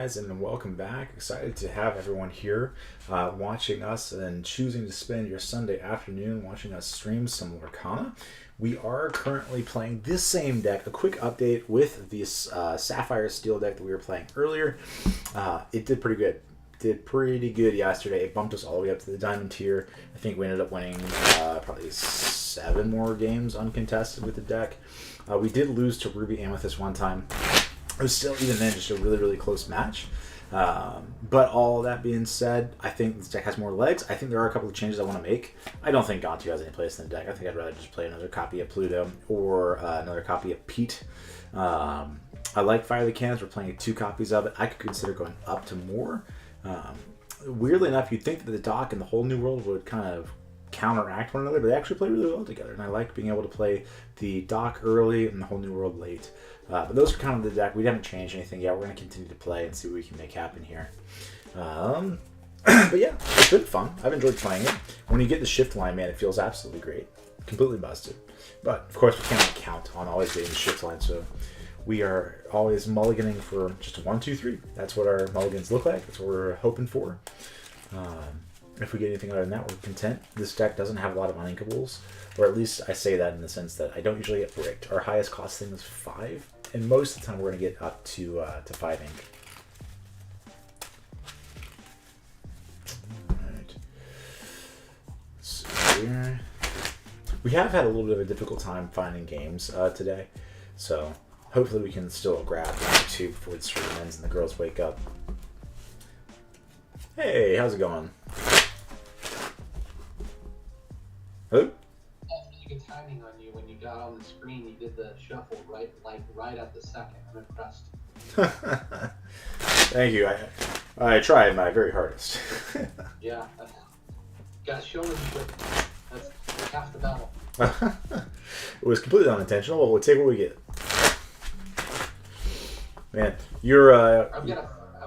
Guys, and welcome back. Excited to have everyone here watching us and choosing to spend your Sunday afternoon watching us stream some Lorcana. We are currently playing this same deck. A quick update with this Sapphire Steel deck that we were playing earlier. It did pretty good. Did pretty good yesterday. It bumped us all the way up to the Diamond tier. I think we ended up winning probably 7 more games uncontested with the deck. We did lose to Ruby Amethyst one time. It was still, even then, just a really, really close match. But all that being said, I think this deck has more legs. I think there are a couple of changes I want to make. I don't think Gontu has any place in the deck. I think I'd rather just play another copy of Pluto or another copy of Pete. I like Fire the Cannons. We're playing 2 copies of it. I could consider going up to more. Weirdly enough, you'd think that the dock and the whole new world would kind of counteract one another, but they actually play really well together. And I like being able to play the dock early and the whole new world late. But those are kind of the deck. We haven't changed anything yet. We're going to continue to play and see what we can make happen here. But yeah, it's been fun. I've enjoyed playing it. When you get the shift line, man, it feels absolutely great. Completely busted. But, of course, we can't count on always getting the shift line, so we are always mulliganing for just a 1, 2, 3. That's what our mulligans look like. That's what we're hoping for. If we get anything other than that, we're content. This deck doesn't have a lot of uninkables, or at least I say that in the sense that I don't usually get bricked. Our highest cost thing is 5, and most of the time we're going to get up to 5 ink. Alright. So here. We have had a little bit of a difficult time finding games today, so hopefully we can still grab 1 or 2 before the stream ends and the girls wake up. Hey, how's it going? Hello? That's really good timing on you. When you got on the screen, you did the shuffle right at the second. I'm impressed. Thank you. I tried my very hardest. Yeah. Got shown as you That's half the battle. It was completely unintentional, but we'll take what we get. Man, you're I've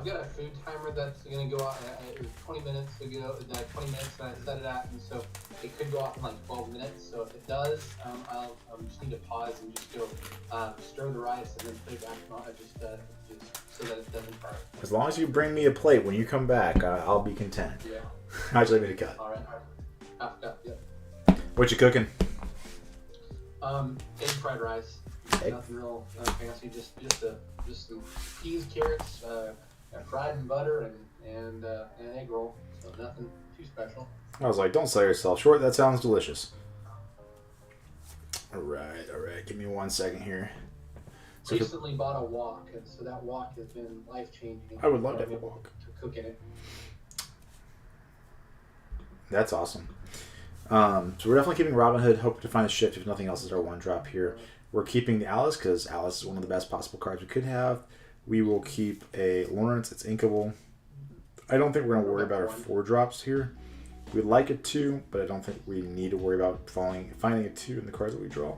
got a food timer that's gonna go out. It was 20 minutes ago. 20 minutes, and I set it at, and so it could go off in like 12 minutes. So if it does, I'll just need to pause and just go stir the rice and then put it back on. Just so that it doesn't burn. As long as you bring me a plate when you come back, I'll be content. Yeah. How'd you like me to cut? All right. Half cup. Yep. What you cooking? Egg fried rice. Egg? Nothing real fancy. Just some peas, carrots, fried in butter, and an egg roll. So nothing too special. I was like, don't sell yourself short. That sounds delicious. All right. Give me 1 second here. So Recently bought a wok, and so that wok has been life-changing. I would love to have a wok. To cook in it. That's awesome. So we're definitely keeping Robin Hood. Hope to find a shift if nothing else is our 1 drop here. We're keeping the Alice because Alice is one of the best possible cards we could have. We will keep a Lawrence. It's inkable. I don't think we're going to worry about our 4 drops here. We'd like a 2, but I don't think we need to worry about finding a 2 in the cards that we draw.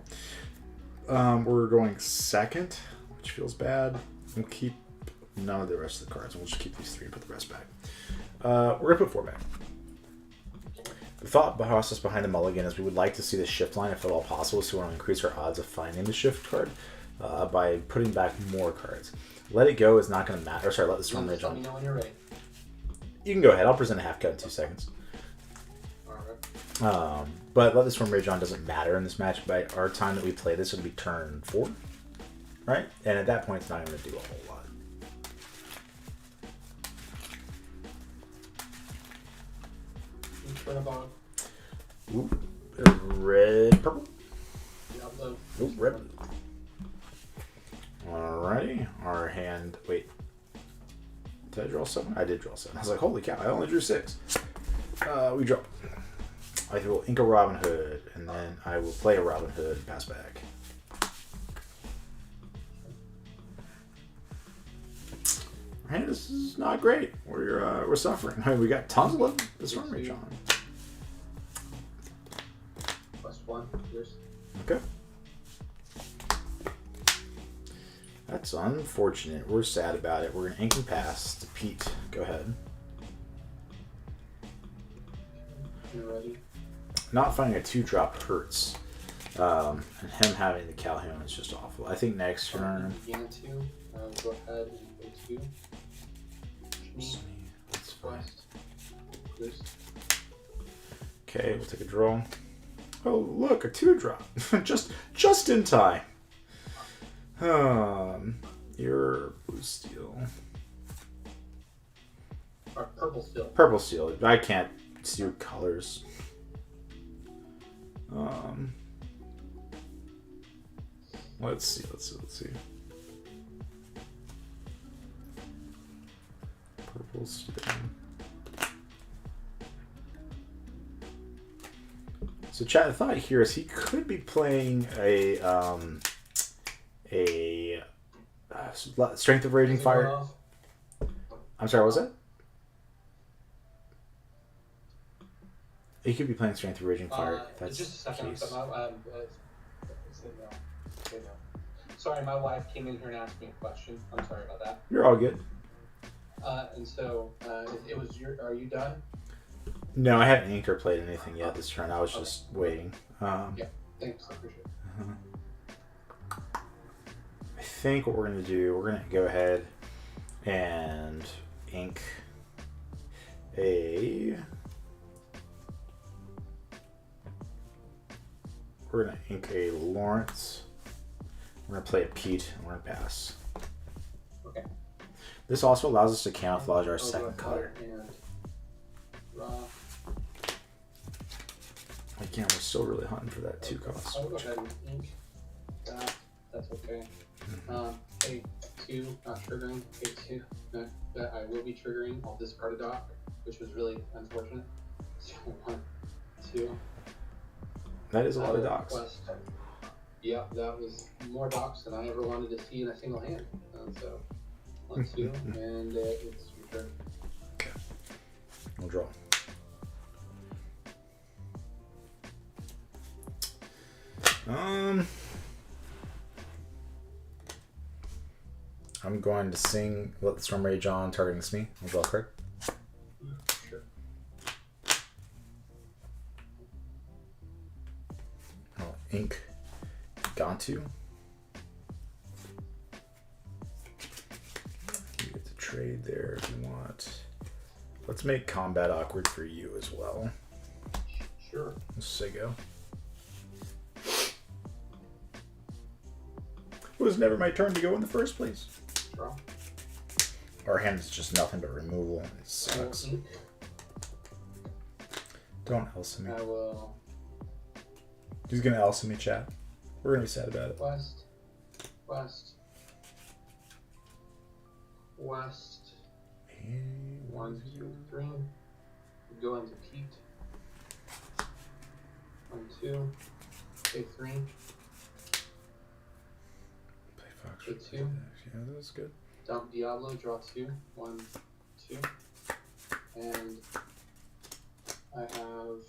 We're going second, which feels bad. We'll keep none of the rest of the cards. We'll just keep these 3 and put the rest back. We're going to put 4 back. The thought process behind the mulligan is we would like to see the shift line if at all possible, so we want to increase our odds of finding the shift card by putting back more cards. Let it go is not going to matter. Sorry, let the Storm Rage on. Let me know when you're ready. You can go ahead. I'll present a half cut in 2 seconds. Alright. But let the Storm Rage on doesn't matter in this match. By our time that we play this, it'll be turn 4, right? And at that point, it's not going to do a whole lot. Turn about. Ooh, red, purple. Ooh, red. Alrighty, our hand. Wait, did I draw 7? I did draw 7. I was like, holy cow! I only drew 6. We draw. I will ink a Robin Hood, and then I will play a Robin Hood and pass back. Hey, this is not great. We're suffering. I mean, we got tons of the Storm Rage on. +1. Yours. Okay. That's unfortunate. We're sad about it. We're gonna ink and pass to Pete. Go ahead. You ready? Not finding a 2-drop hurts. And him having the Calhoun is just awful. I think next turn. Began to go ahead and put 2. me. That's fine. Quest. Boost. Okay, we'll take a draw. Oh, look, a 2-drop. just in time. Your blue steel. Or purple steel. Purple steel. I can't see your colors. Let's see. Purple steel. So, chat, the thought here is he could be playing a Strength of Raging Fire. I'm sorry, what was that? He could be playing Strength of Raging Fire. That's just a second. case. No. Sorry, my wife came in here and asked me a question. I'm sorry about that. You're all good. And so it was your. Are you done? No, I haven't inked or played anything yet this turn. I was just waiting. Yeah, thanks. I appreciate it. I think what we're going to do, we're going to go ahead and ink a... We're going to ink a Lawrence. We're going to play a Pete, and we're going to pass. Okay. This also allows us to camouflage our second color. Again, we're still really hunting for that 2 cost. I'll go ahead and ink that. That's okay. A2, not triggering. A2, that I will be triggering. I'll discard a dock, which was really unfortunate. So 1, 2. That is a lot of docks. Quest. Yeah, that was more docks than I ever wanted to see in a single hand. So 1, 2, and it's your turn. Okay. We'll draw. I'm going to sing Let the Storm Rage On, targeting me. I'll draw a card. Sure. I'll ink Gantu. You get to trade there if you want. Let's make combat awkward for you as well. Sure. Let's say go. It was never my turn to go in the first place. Draw. Our hand is just nothing but removal. It sucks. Don't Elsa me. I will. He's gonna Elsa me, chat. We're gonna be sad about it. West. 1, 2, 3. Go into Pete. 1, 2. A3. Play Fox. A2. Yeah, that was good. Dump Diablo. Draw 2. 1, 2. And I have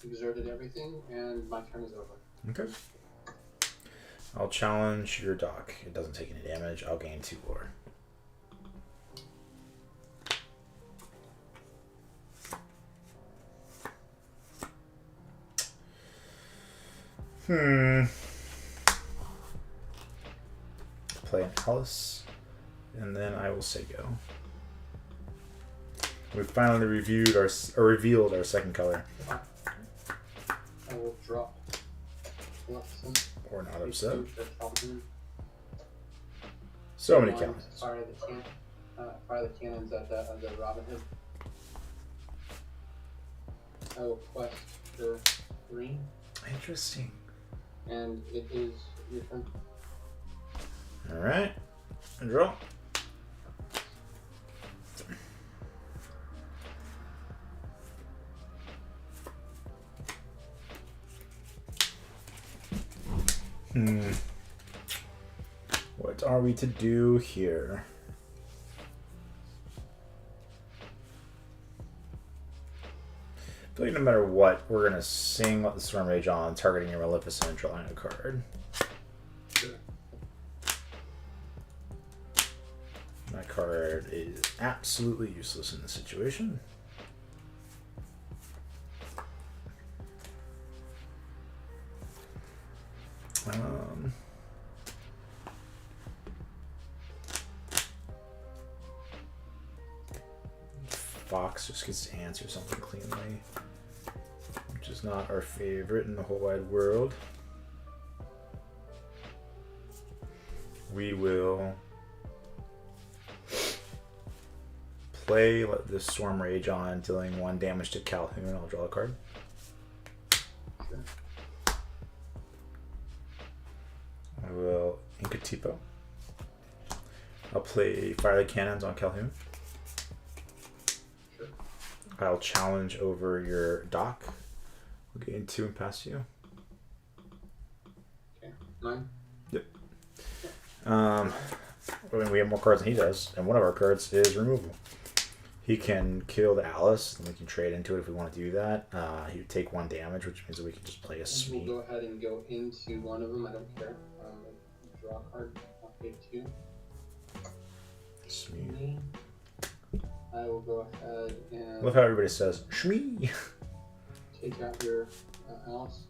exerted everything, and my turn is over. Okay. I'll challenge your dock. It doesn't take any damage. I'll gain 2 lore. Play an Alice, and then I will say go. We've finally revealed our second color. I will drop Lexington. Or not upset. A2. So many 1, counters. Fire the cannons at the Robin Hood. I will quest for 3, Interesting. and it is your turn. Alright. And draw. What are we to do here? I feel like no matter what, we're gonna sing Let the Storm Rage On, targeting your Maleficent and drawing a card. Sure. That card is absolutely useless in this situation. fox just gets to answer something cleanly, which is not our favorite in the whole wide world. We will play, let this Storm Rage on, dealing 1 damage to Calhoun. I'll draw a card. Sure. I will Inkatipo. I'll play Fire the Cannons on Calhoun. Sure. I'll challenge over your dock. We'll gain 2 and pass you. Okay. 9. Yep. I mean, we have more cards than he does, and one of our cards is removal. He can kill the Alice, and we can trade into it if we want to do that. He would take 1 damage, which means that we can just play a Smee. We'll go ahead and go into one of them. I don't care. Draw a card. I'll pay 2. Smee. I will go ahead and. I love how everybody says Shmee. Take out your Alice.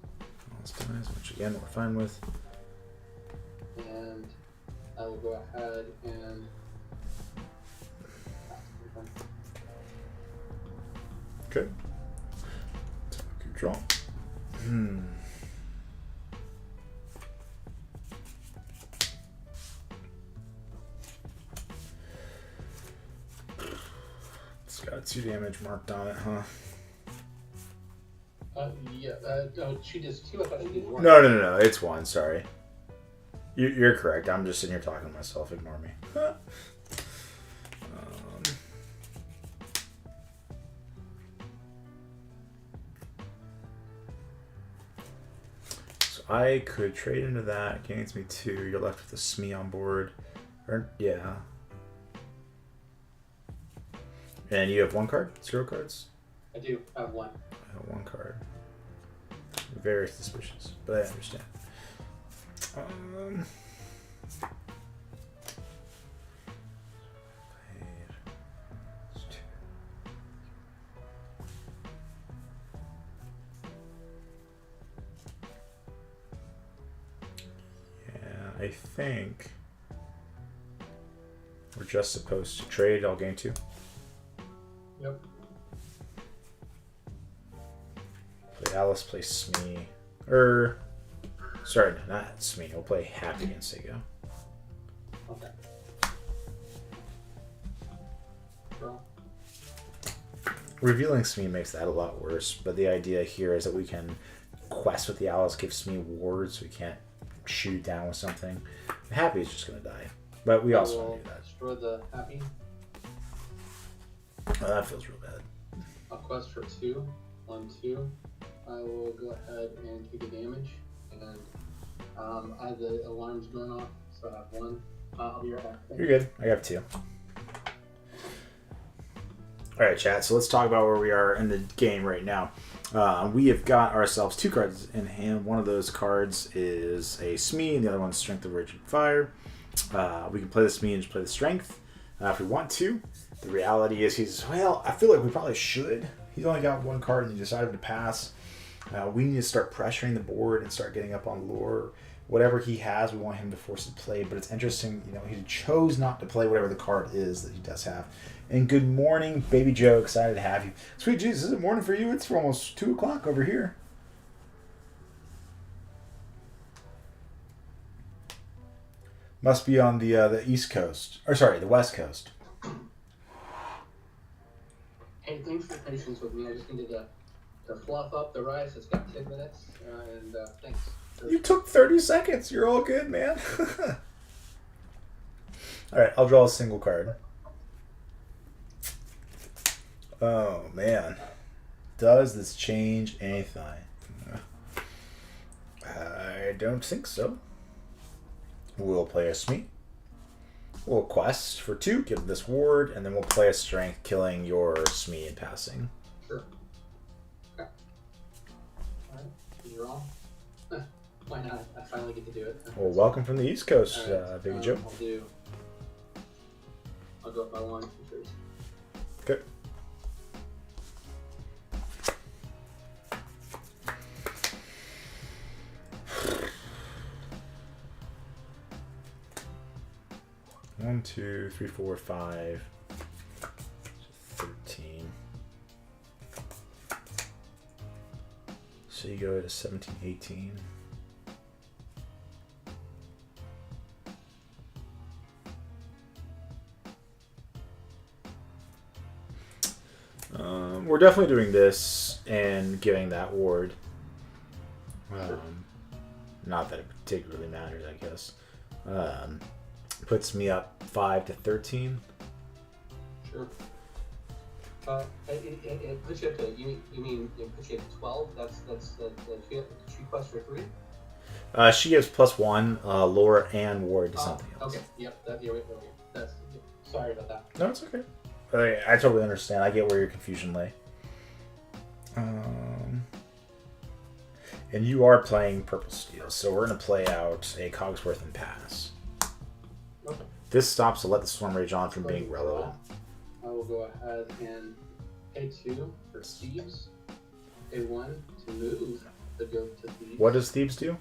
Alice dies, which again we're fine with. And I will go ahead and. Okay. Good draw. It's got 2 damage marked on it, huh? Yeah. Oh, she does 2. I thought she did 1. No. It's 1. Sorry. You're correct. I'm just sitting here talking to myself. Ignore me. I could trade into that. It gains me 2. You're left with a Smee on board. Or, yeah. And you have 1 card? 0 cards? I do have 1. I have 1 card. Very suspicious, but I understand. I think we're just supposed to trade. I'll gain 2. Yep. Play Alice, play Smee. Sorry, not Smee. We'll play Happy and Sego. Okay. Draw. Revealing Smee makes that a lot worse, but the idea here is that we can quest with the Alice, give Smee wards, so we can't shoot down with something. The Happy is just going to die, but we also want to do that. Destroy the Happy. Oh, that feels real bad. I'll quest for 2. 1, 2. I will go ahead and take the damage, and I have the alarms going off, so I have 1. I'll be right back. You're good. I have 2. All right, chat. So let's talk about where we are in the game right now. We have got ourselves 2 cards in hand. One of those cards is a Smee, and the other one's Strength of Raging Fire. We can play the Smee and just play the Strength if we want to. The reality is I feel like we probably should. He's only got 1 card and he decided to pass. We need to start pressuring the board and start getting up on lore. Whatever he has, we want him to force it to play. But it's interesting, he chose not to play whatever the card is that he does have. And good morning, Baby Joe. Excited to have you. Sweet Jesus, is it morning for you? It's almost 2 o'clock over here. Must be on the East Coast. Or sorry, the West Coast. Hey, thanks for patience with me. I just needed to fluff up the rice. It's got 10 minutes, and thanks. You took 30 seconds. You're all good, man. All right, I'll draw a single card. Oh, man. Does this change anything? I don't think so. We'll play a Smee. We'll quest for 2, give this ward, and then we'll play a Strength, killing your Smee and passing. Sure. Okay. Alright, you're on. Why not? I finally get to do it. Well, welcome from the East Coast, right. Baby Joe. I'll go up by 1, 2, 3. Okay. One, 2, 3, 4, 5, 13. So you go to 17, 18. We're definitely doing this and giving that ward. Not that it particularly matters, I guess. Puts me up 5 to 13. Sure. It puts you up to, you mean it puts you up to 12? That's the she quest for 3? She gives +1 lore and ward to something else. Okay, yep, that's sorry about that. No, it's okay. I totally understand. I get where your confusion lay. And you are playing Purple Steel, so we're going to play out a Cogsworth and pass. Okay. This stops to let the Storm Rage on from being relevant. I will go ahead and pay 2 for Thieves, pay 1 to move the goat to Thieves. What does Thieves do?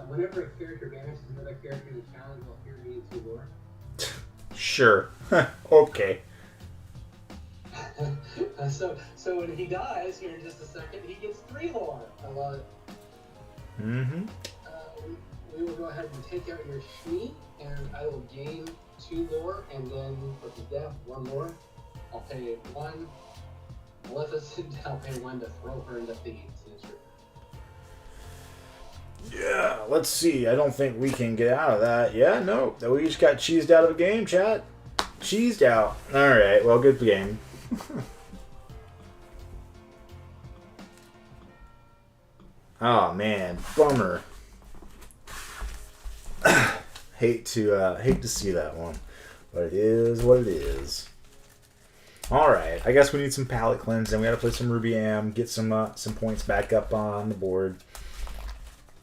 Whenever a character vanishes, another character in the challenge will hear me to lore. Sure. Okay. So when he dies here in just a second, he gets 3 lore. I love it. Mm-hmm. We will go ahead and take out your Shmi, and I will gain 2 lore, and then with the death, 1 lore. I'll pay 1. Maleficent, I'll pay 1 to throw her into Thieves. Yeah, let's see. I don't think we can get out of that. Yeah, no. We just got cheesed out of a game, chat. Cheesed out. Alright, well, good game. Oh, man. Bummer. hate to see that one. But it is what it is. Alright, I guess we need some palette cleansing. We gotta play some Ruby Am, get some points back up on the board.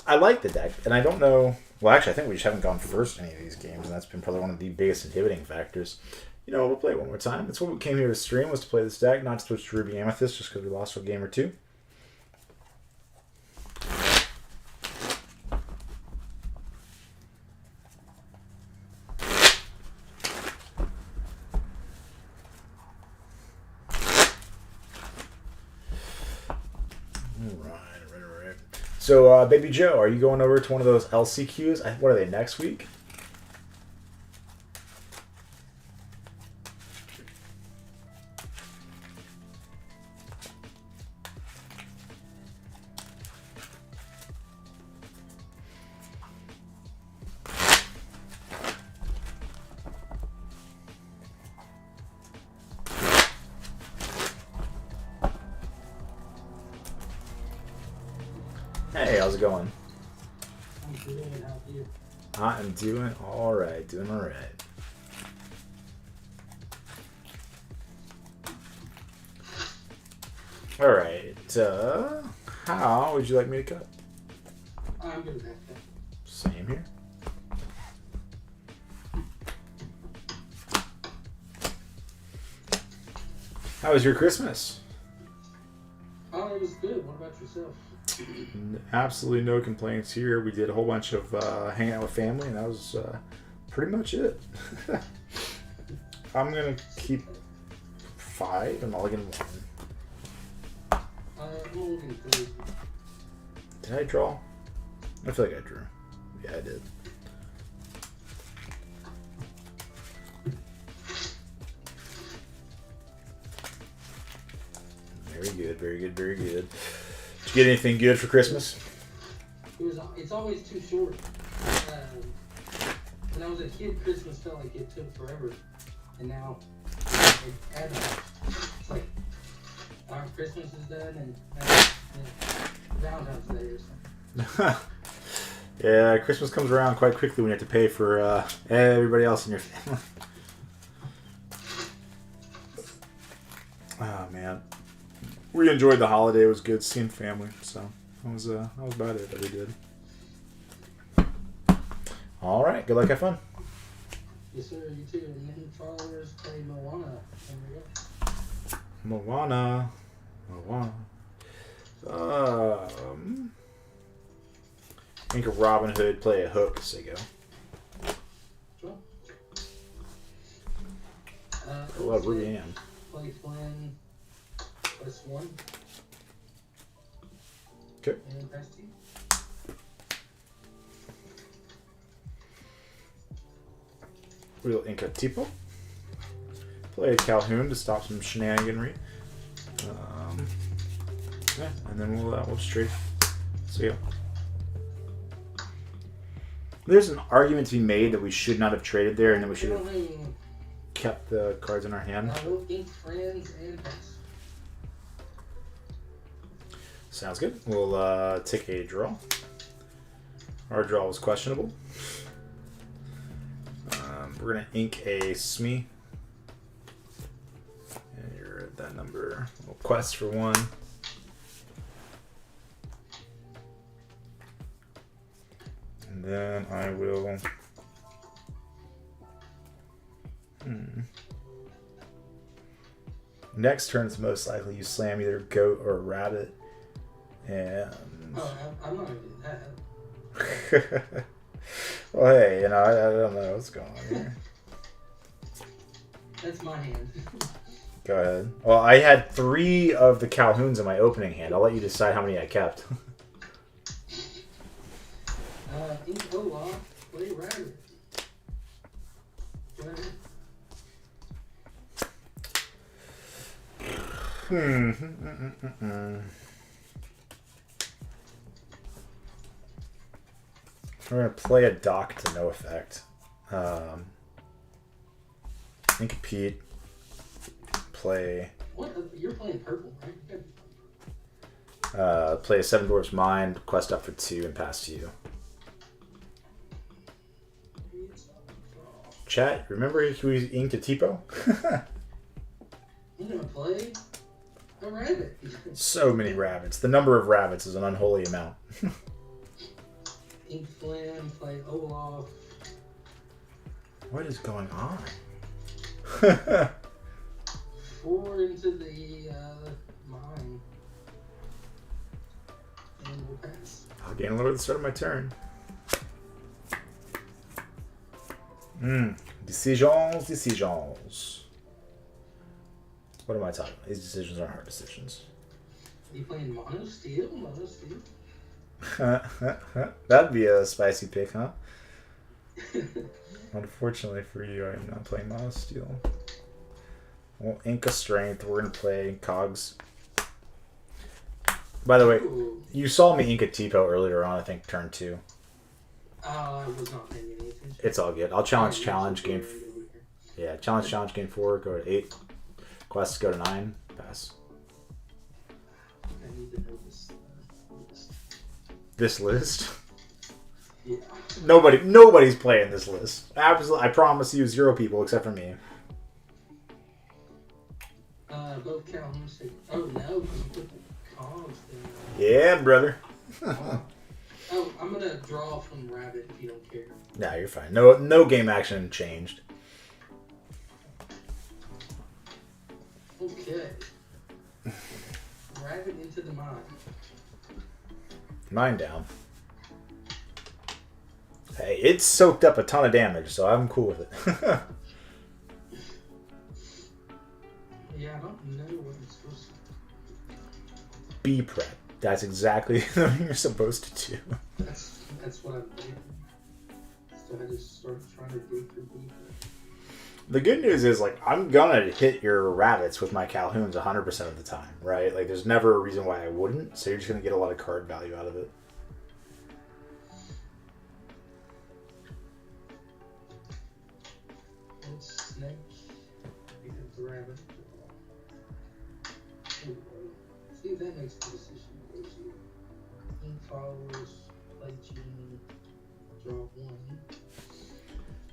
I like the deck, and I don't know... Well, actually, I think we just haven't gone first in any of these games, and that's been probably one of the biggest inhibiting factors. You know, we'll play it one more time. That's what we came here to stream, was to play this deck, not to switch to Ruby Amethyst, just because we lost a game or two. So, Baby Joe, are you going over to one of those LCQs? What are they, next week? Hey, how's it going? I'm doing it. How are you? I am doing all right. Doing all right. All right. How would you like me to cut? I'm gonna back that. Same here. How was your Christmas? Oh, it was good. What about yourself? Absolutely no complaints here. We did a whole bunch of hanging out with family, and that was pretty much it. I'm gonna keep 5 and Mulligan 1. Mulligan 3. Did I draw? I feel like I drew. Yeah, I did. Very good, very good, very good. Did you get anything good for Christmas? It's always too short. When I was a kid, Christmas felt like it took forever, and now it adds up. It's like our Christmas is done, and Valentine's Day or something. Yeah, Christmas comes around quite quickly when you have to pay for everybody else in your family. Oh man, we enjoyed the holiday. It was good seeing family, so that was about it that we did. All right, good luck, have fun. Yes, sir. You too. And then followers play Moana. There we go. Moana. I think a Robin Hood play a hook, Sigo. Sure. I love Ruby Ann. Play Flynn. Plus 1. Okay. And pass to you. We'll Inca Tipo. Play a Calhoun to stop some shenaniganry. Yeah, and then we'll just trade. So yeah. There's an argument to be made that we should not have traded there, and then we should have kept the cards in our hand. Sounds good. We'll take a draw. Our draw was questionable. We're gonna ink a Smee. And you're at that number. We'll quest for 1. And then I will. Next turn is most likely you slam either goat or rabbit. And. Oh, I'm not gonna do that. Well, hey, I don't know what's going on here. That's my hand. Go ahead. Well, I had 3 of the Calhouns in my opening hand. I'll let you decide how many I kept. Ink Olaf, play rabbit. We're going to play a dock to no effect. Ink Pete. Play. What? You're playing purple, right? Play a 7 Dwarfs Mind, quest up for 2, and pass to you. Chat, remember who inked a Tipo? I'm gonna play a rabbit. So many rabbits. The number of rabbits is an unholy amount. Ink Flynn, play Olaf. What is going on? 4 into the mine. And we'll pass. I'll gain a little at the start of my turn. Decisions. What am I talking about? These decisions aren't hard decisions. Are you playing Mono Steel? Mono Steel? That'd be a spicy pick, huh? Unfortunately for you, I am not playing Mono Steel. Well, Inca Strength, we're going to play Cogs. By the way, you saw me Inca Tipo earlier on, I think, turn 2. I was not paying any attention. It's all good. I'll challenge game. Yeah, challenge game 4, go to 8. Quests go to 9, pass. I need to know this list. This list? Yeah. Nobody's playing this list. Absolutely, I promise you, 0 people except for me. Both Calhoun say, oh no, because you put the cogs there. Yeah, brother. Oh, I'm gonna draw from rabbit if you don't care. Nah, you're fine. No game action changed. Okay. Rabbit into the mine. Mine down. Hey, it soaked up a ton of damage, so I'm cool with it. Yeah, I don't know what I'm supposed to Be prep. That's exactly what you're supposed to do. That's what I'm doing. So I just start trying to dig for B prep. The good news is, like, I'm gonna hit your rabbits with my Calhouns 100% of the time, right? Like, there's never a reason why I wouldn't, so you're just gonna get a lot of card value out of it. And snake. Because the rabbit. See, that makes the decision easier. Ink followers, play genie, draw 1.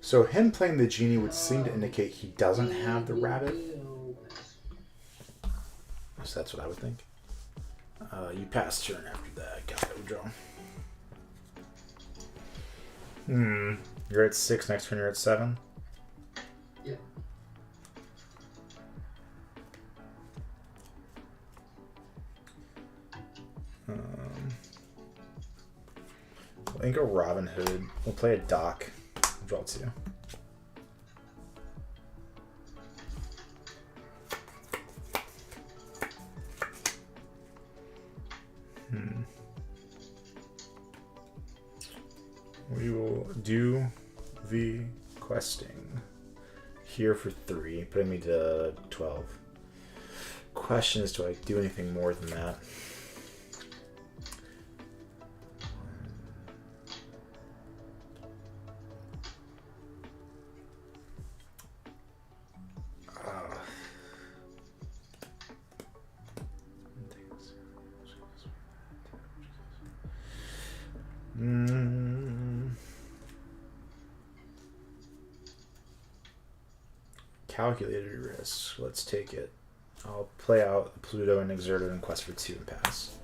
So him playing the genie would seem to indicate he doesn't have the rabbit. So that's what I would think. You pass turn after that. Got it. Draw. You're at 6. Next turn you're at 7. Yeah. I think a Robin Hood. We'll play a Doc. Draw 2. do the questing. Here for 3, putting me to 12. Question is, do I do anything more than that? Calculated risk. Let's take it. I'll play out Pluto and Exerted and Quest for 2 and pass.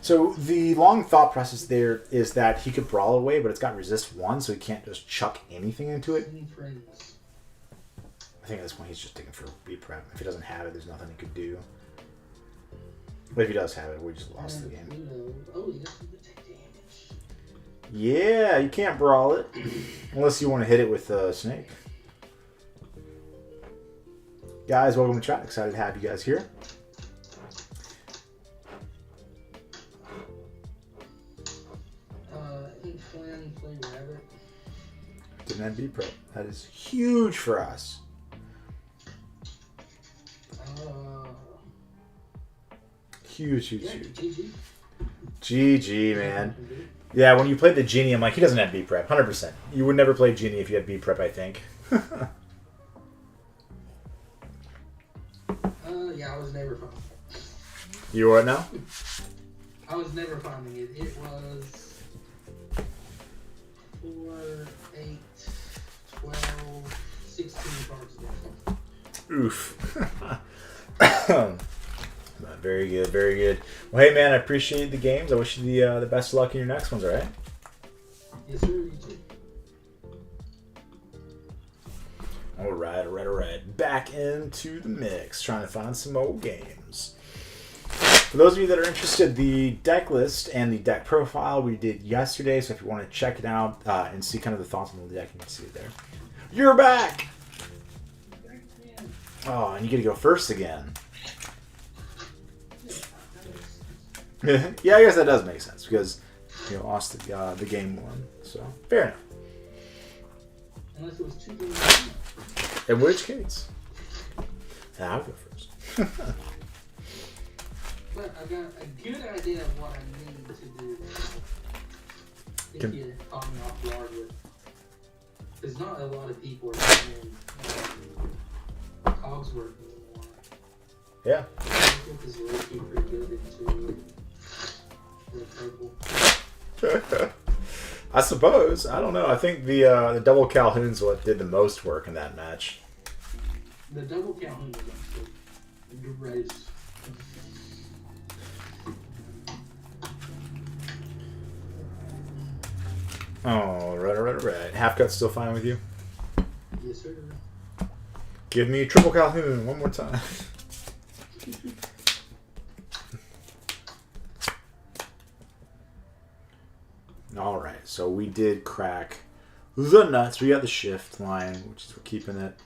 So the long thought process there is that he could brawl away, but it's got resist 1, so he can't just chuck anything into it. I think at this point he's just taking for B prep. If he doesn't have it, there's nothing he could do. But if he does have it, we just lost the game. Oh, he doesn't take damage. Yeah, you can't brawl it. Unless you want to hit it with a snake. Guys, welcome to chat. Excited to have you guys here. Ink Flynn, play Rabbit. Didn't have B prep. That is huge for us. Huge. GG, man. Yeah, when you played the Genie, I'm like, he doesn't have B prep. 100%. You would never play Genie if you had B prep, I think. Yeah, I was never finding it. You are now? I was never finding it. It was 4, 8, 12, 16 cards ago. Oof. Very good, very good. Well, hey, man, I appreciate the games. I wish you the best of luck in your next ones, all right? Yes, sir. You too. All right. Back into the mix, trying to find some old games. For those of you that are interested, the deck list and the deck profile we did yesterday, so if you want to check it out and see kind of the thoughts on the deck, you can see it there. You're back! Oh, and you get to go first again. Yeah, I guess that does make sense, because you lost the game one, so fair enough. Unless it was 2 games. In which case, I'll go first. But I got a good idea of what I need to do. If you caught me off guard with, because not a lot of people are playing Cogsworth anymore. Yeah. I think this is looking pretty good into the purple. I suppose. I don't know. I think the double Calhoun's what did the most work in that match. The double Calhoun was actually great. Oh, right. Half cut's still fine with you? Yes, sir. Give me triple Calhoun one more time. All right, so we did crack the nuts. We got the shift line, which is we're keeping it.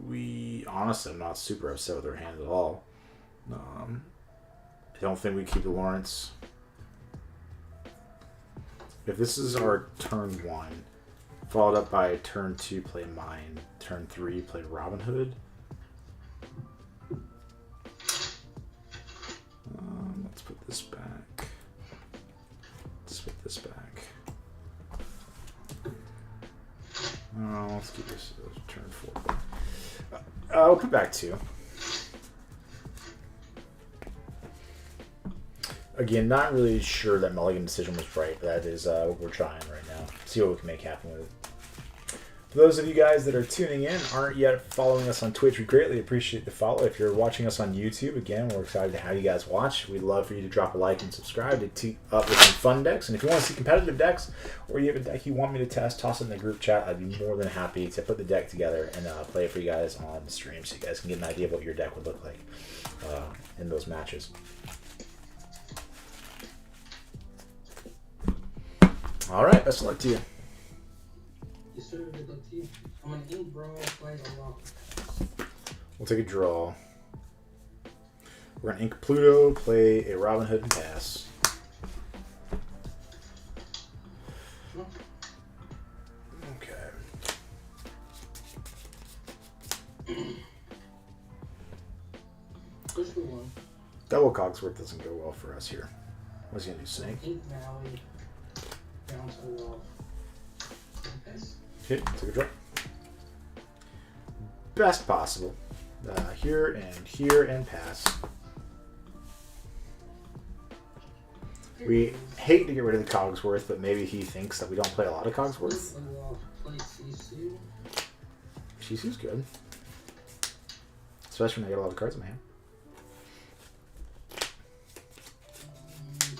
We honestly, I'm not super upset with our hand at all. I don't think we keep the Lawrence. If this is our turn 1, followed up by turn 2, play Mine. Turn 3, play Robin Hood. Let's put this back. Let's put this back. Let's keep this turn 4. I'll put back 2. Again, not really sure that Mulligan decision was right, but that is what we're trying right now. See what we can make happen with it. For those of you guys that are tuning in, aren't yet following us on Twitch, we greatly appreciate the follow. If you're watching us on YouTube, again, we're excited to have you guys watch. We'd love for you to drop a like and subscribe to tee up with some fun decks. And if you want to see competitive decks, or you have a deck you want me to test, toss it in the group chat. I'd be more than happy to put the deck together and play it for you guys on the stream so you guys can get an idea of what your deck would look like in those matches. All right, best of luck to you. Yes, sir. Good luck to you. I'm going to ink brawl, play a rock. We'll take a draw. We're going to ink Pluto, play a Robin Hood, and pass. Double Cogsworth doesn't go well for us here. What's he gonna do, Snake? Valley. Down to this. Okay, take a draw. Best possible. Here and pass. We hate to get rid of the Cogsworth, but maybe he thinks that we don't play a lot of Cogsworth. Play Sisu. Sisu's good. Especially when I get a lot of cards in my hand.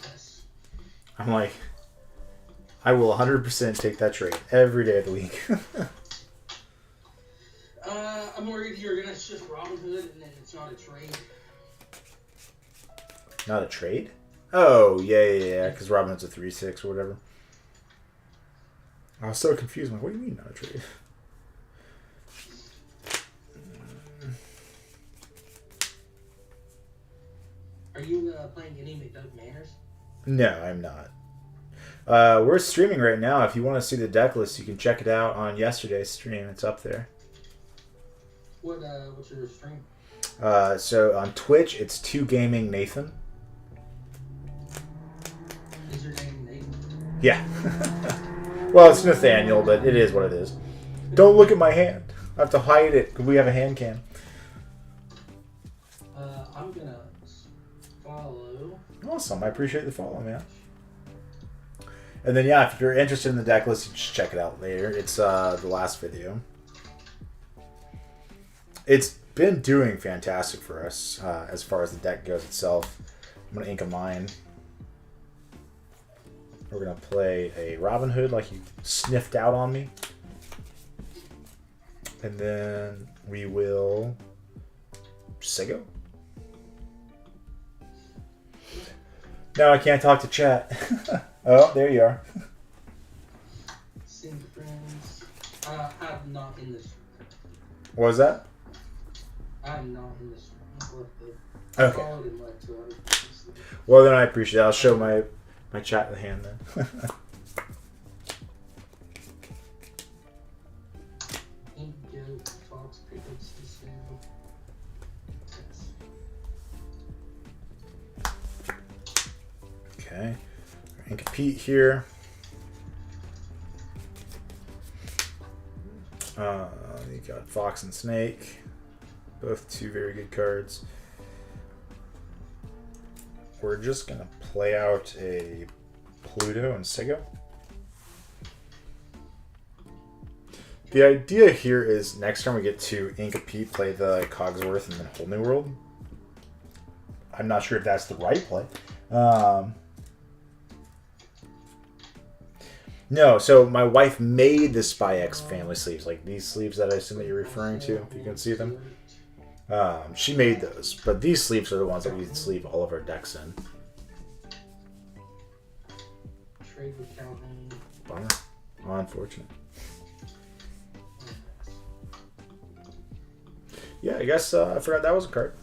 Yes. I'm like, I will 100% take that trade every day of the week. I'm worried you're gonna shift Robin Hood and then it's not a trade. Not a trade? Oh, yeah, because Robin Hood's a 3/6 or whatever. I was so confused. I'm like, what do you mean not a trade? Are you playing any McDuck Manors? No, I'm not. We're streaming right now. If you want to see the deck list, you can check it out on yesterday's stream. It's up there. What's your stream? So on Twitch, it's 2 Gaming Nathan. Is your name Nathan? Yeah. Well, it's Nathaniel, but it is what it is. Don't look at my hand. I have to hide it because we have a hand cam. I'm gonna follow. Awesome. I appreciate the follow, man. And then, yeah, if you're interested in the deck list, you just check it out later. It's the last video. It's been doing fantastic for us as far as the deck goes itself. I'm going to ink a mine. We're going to play a Robin Hood like you sniffed out on me. And then we will Sego. No, I can't talk to chat. Oh, there you are. Sync friends. I'm not in this. What was that? I'm not in this. Okay. Well, then I appreciate it. I'll show my chat in the hand then. Okay. And compete here. You got Fox and Snake. Both 2 very good cards. We're just going to play out a Pluto and Sego. The idea here is next time we get to ink a Pete, play the Cogsworth and then Whole New World. I'm not sure if that's the right play. No, so my wife made the Spy X family sleeves, like these sleeves that I assume that you're referring to, if you can see them. She made those, but these sleeves are the ones that we sleeve all of our decks in. Trade with Calhoun. Bummer. Unfortunate. Yeah, I guess I forgot that was a card.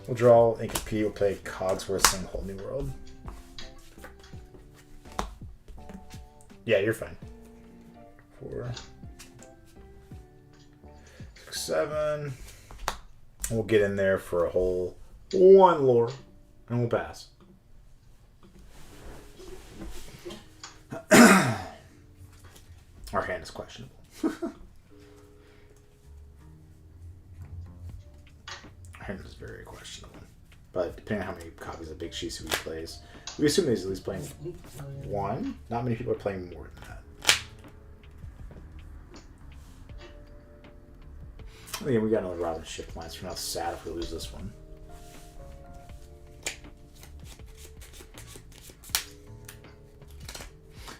We'll draw Ink and P. We'll play Cogsworth and Whole New World. Yeah, you're fine. 4, 6, 7. We'll get in there for a whole 1 lore, and we'll pass. Our hand is questionable. Our hand is very questionable. But depending on how many copies of Big Shisu he plays, we assume he's at least playing 1. Not many people are playing more than that. Again, we got another Robin Shift Lines. We're not sad if we lose this one.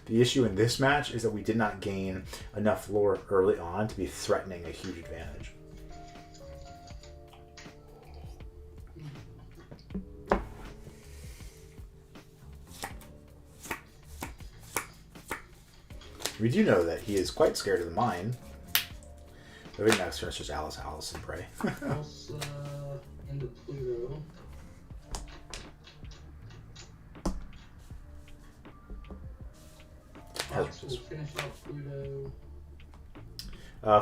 The issue in this match is that we did not gain enough lore early on to be threatening a huge advantage. We do know that he is quite scared of the mine. I think next turn is just Alice, and Prey. Alice into Pluto. Fox will finish off Pluto.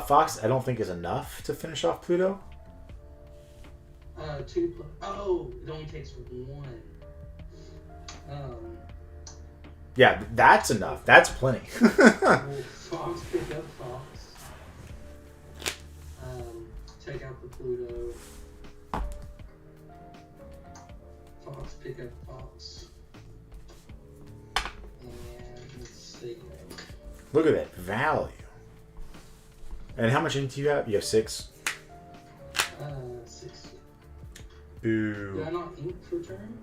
Fox, I don't think is enough to finish off Pluto. 2 plus. Oh, it only takes 1. Yeah, that's enough. That's plenty. Will Fox pick up Fox? Take out the Pluto. Fox pick up Fox. And let's see. Look at that value. And how much ink do you have? You have 6. 6. Boo. Did I not ink for turn?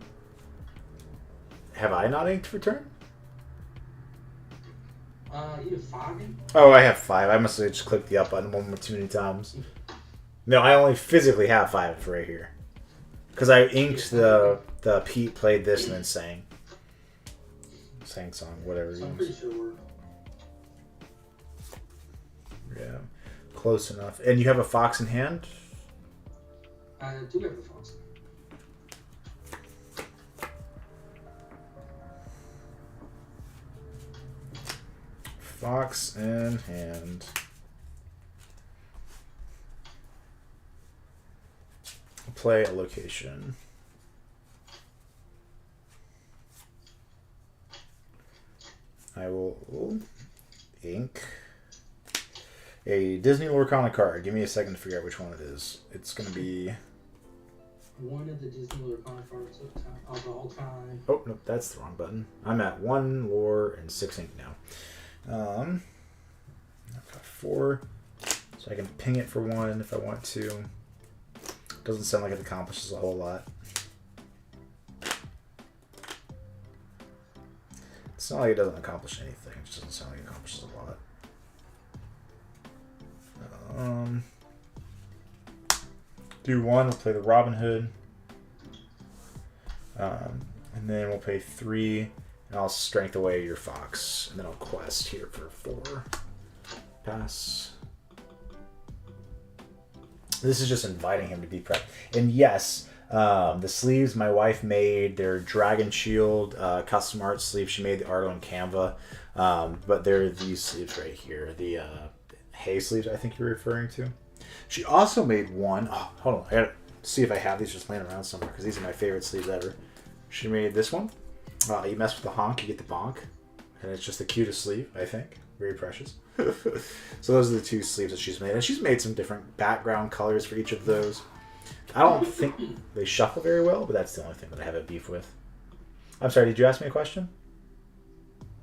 Have I not inked for turn? You have 5 ink? Oh, I have 5. I must have just clicked the up button one more too many times. No, I only physically have 5 for right here. Because I inked the Pete played this and then sang. Sang song, whatever. So I'm pretty sure we're... Yeah, close enough. And you have a Fox in hand? I do have the Fox. Fox in hand. Play a location. I will ink a Disney Lorcana card. Give me a second to figure out which one it is. It's going to be... one of the Disney Lorcana cards of all time. Oh, nope, that's the wrong button. I'm at 1 lore and 6 ink now. I've got 4, so I can ping it for 1 if I want to. Doesn't sound like it accomplishes a whole lot. It's not like it doesn't accomplish anything. It just doesn't sound like it accomplishes a lot. Do 1. We'll play the Robin Hood. And then we'll pay 3, and I'll strength away your Fox. And then I'll quest here for 4. Pass. This is just inviting him to be prepped. And yes, the sleeves my wife made, they're Dragon Shield custom art sleeves. She made the art on Canva. But they're these sleeves right here. The hay sleeves I think you're referring to. She also made one. Oh, hold on. I gotta see if I have these just laying around somewhere because these are my favorite sleeves ever. She made this one. You mess with the honk, you get the bonk. And it's just the cutest sleeve, I think. Very precious. So those are the 2 sleeves that she's made. And she's made some different background colors for each of those. I don't think they shuffle very well, but that's the only thing that I have a beef with. I'm sorry, did you ask me a question?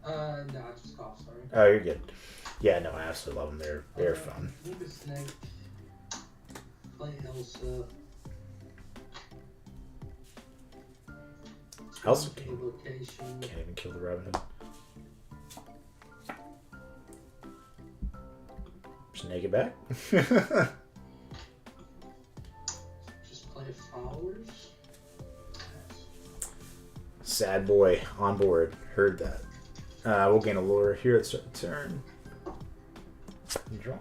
No, I just coughed, sorry. Oh, you're good. Yeah, no, I absolutely love them. They're fun. Maybe Snake. Play Elsa. Elsa Location. can't even kill the Robin Hood. Snake it back. Just play Followers. Sad boy on board. Heard that. We'll gain a lure here at the start of the turn. Draw.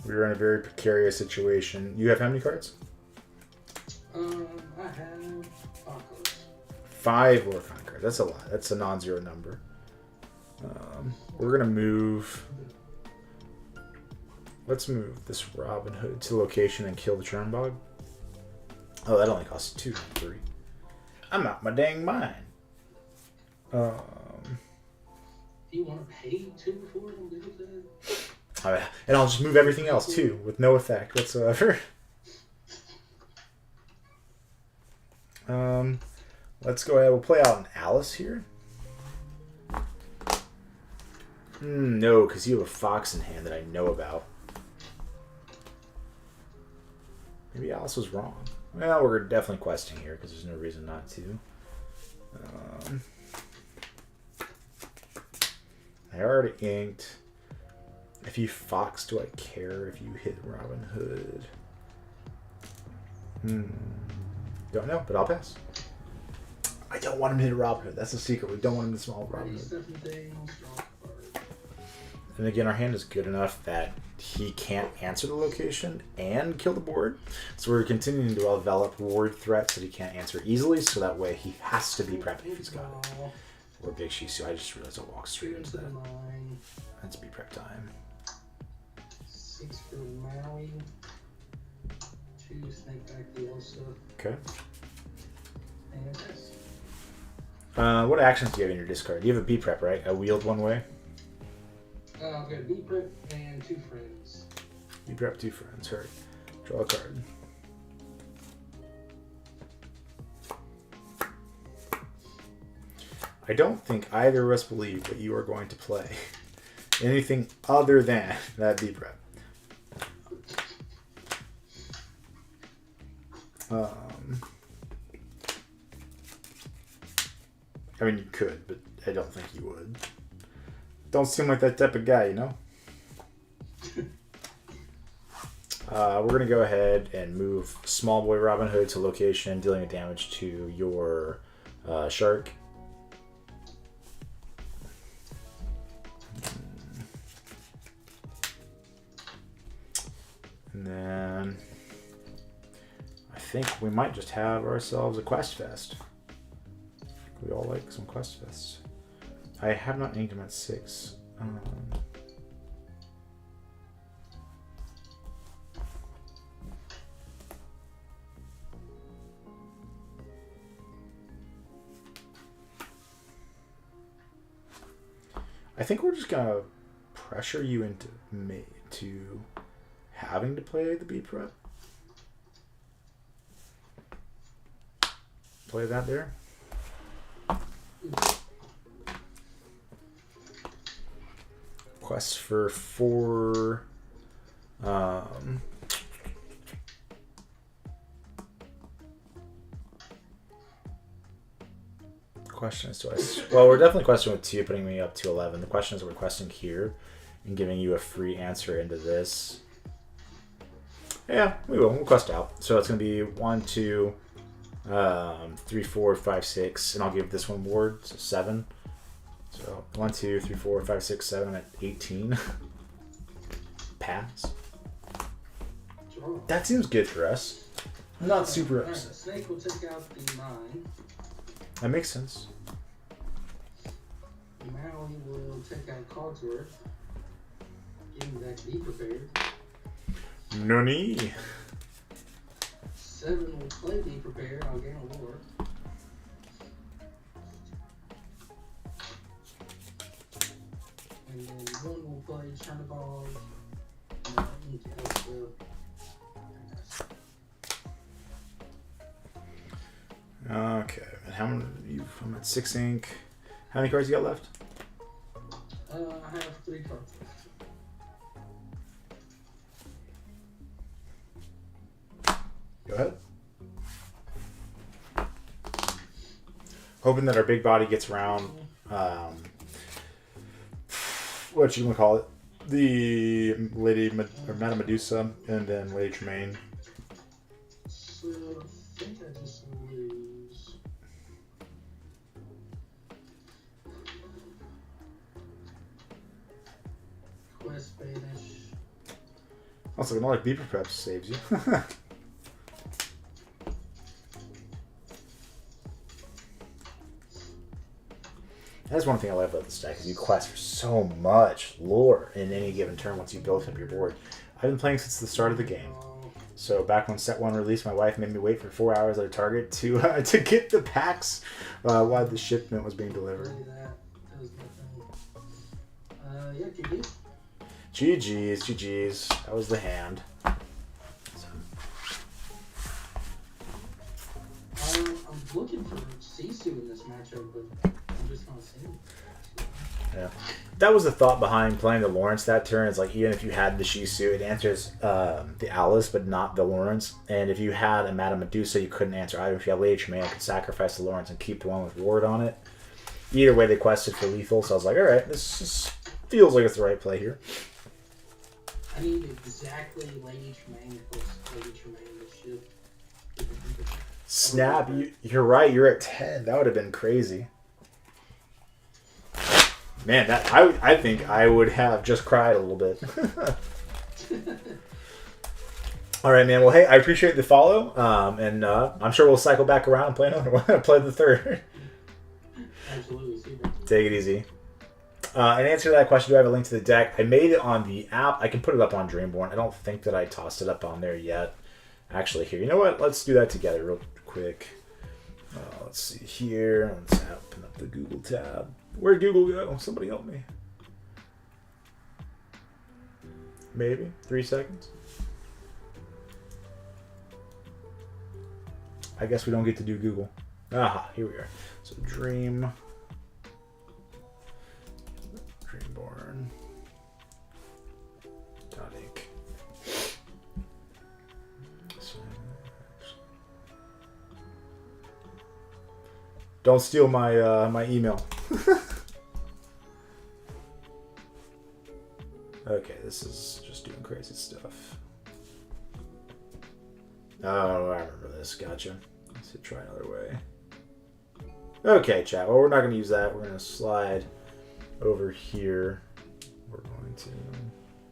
We're in a very precarious situation. You have how many cards? I have 5 cards. 5 Lorcana cards. That's a lot. That's a non-zero number. We're gonna move. Let's move this Robin Hood to location and kill the Churnbog. Oh, that only costs 2, not 3. I'm out my dang mind. Do you want to pay 2 for it and do that? And I'll just move everything else too, with no effect whatsoever. Let's go ahead. We'll play out an Alice here. No, because you have a Fox in hand that I know about. Maybe Alice was wrong. Well, we're definitely questing here because there's no reason not to. I already inked. If you Fox, do I care if you hit Robin Hood? Don't know, but I'll pass. I don't want him to hit Robin Hood. That's the secret. We don't want him to small Robin Hood. And again, our hand is good enough that he can't answer the location and kill the board. So we're continuing to develop ward threats that he can't answer easily, so that way he has to be prepped if he's got it. Or Big Shisu. I just realized I walked straight into that. That's be prep time. 6 for Maui. 2 snake back the Elsa. Okay. And this. What actions do you have in your discard? You have a B prep, right? A wield one way? I've got B prep and 2 friends. B prep, 2 friends. Hurry. Draw a card. I don't think either of us believe that you are going to play anything other than that B prep. I mean, you could, but I don't think you would. Don't seem like that type of guy, you know? We're going to go ahead and move Small Boy Robin Hood to location, dealing damage to your shark. And then I think we might just have ourselves a Quest Fest. We all like some Quest Fests. I have not named him at 6. I think we're just gonna pressure you into having to play the B prep. Play that there. Quest for 4. Question is, well, we're definitely questing with 2, putting me up to 11. The question is, we're questing here and giving you a free answer into this. Yeah, we will. We'll quest out. So it's going to be 1, 2, 3, 4, 5, 6, and I'll give this one ward, so 7. So 1, 2, 3, 4, 5, 6, 7 at 18. Pass. That seems good for us. I'm not super upset. Snake will take out the 9. That makes sense. Maui will take out Cogsworth. Getting back to be prepared. Nani? 7 will play be prepared. I'll gain a lore. And then 1 will play Chernabog. Into Elsa. Okay, and how many? I'm at 6 ink. How many cards you got left? I have 3 cards left. Go ahead. Hoping that our big body gets around. What you gonna call it? The Lady or Madame Medusa, and then Lady Tremaine. So I think I just lose. Quest banish. Also, another Beeper Prep saves you. That's one thing I love about this deck, is you quest for so much lore in any given turn once you build up your board. I've been playing since the start of the game. So back when Set 1 released, my wife made me wait for 4 hours at a Target to get the packs while the shipment was being delivered. Yeah, GG. GG's. That was the hand. I'm looking for Sisu in this matchup, but I'm just not seeing it. Yeah, that was the thought behind playing the Lawrence that turn. It's like, even if you had the Shisu, it answers the Alice, but not the Lawrence. And if you had a Madame Medusa, you couldn't answer either. If you had Lady Tremaine, you could sacrifice the Lawrence and keep the one with Ward on it. Either way, they quested for lethal, so I was like, all right, this feels like it's the right play here. I need exactly Lady Tremaine plus Lady Tremaine to ship. Snap, you're right, you're at 10. That would have been crazy. Man, I think I would have just cried a little bit. All right, man. Well, hey, I appreciate the follow, and I'm sure we'll cycle back around and play another one. Play the third. Absolutely. See you. Take it easy. In answer to that question, do I have a link to the deck? I made it on the app. I can put it up on Dreamborn. I don't think that I tossed it up on there yet. Actually, here. You know what? Let's do that together real quick. Let's see here. Let's open up the Google tab. Where'd Google go? Somebody help me. Maybe 3 seconds. I guess we don't get to do Google. Aha, here we are. So Dreamborn. Inc. Don't steal my my email. Okay, this is just doing crazy stuff. Oh, I remember this. Gotcha. Let's try another way. Okay, chat. Well, we're not going to use that. We're going to slide over here. We're going to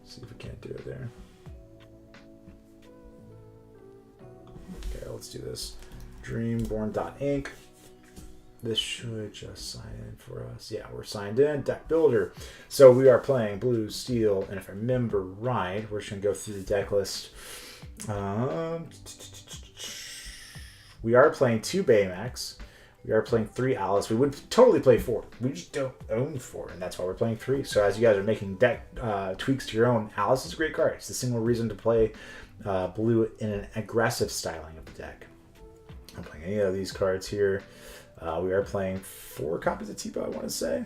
see if we can't do it there. Okay, let's do this. Dreamborn.inc. This should just sign in for us. Yeah, we're signed in. Deck Builder. So we are playing blue, steel, and if I remember right, we're just going to go through the deck list. We are playing 2 Baymax. We are playing 3 Alice. We would totally play 4. We just don't own 4, and that's why we're playing 3. So as you guys are making deck tweaks to your own, Alice is a great card. It's the single reason to play blue in an aggressive styling of the deck. I'm playing any of these cards here. We are playing 4 copies of Tipo, I want to say.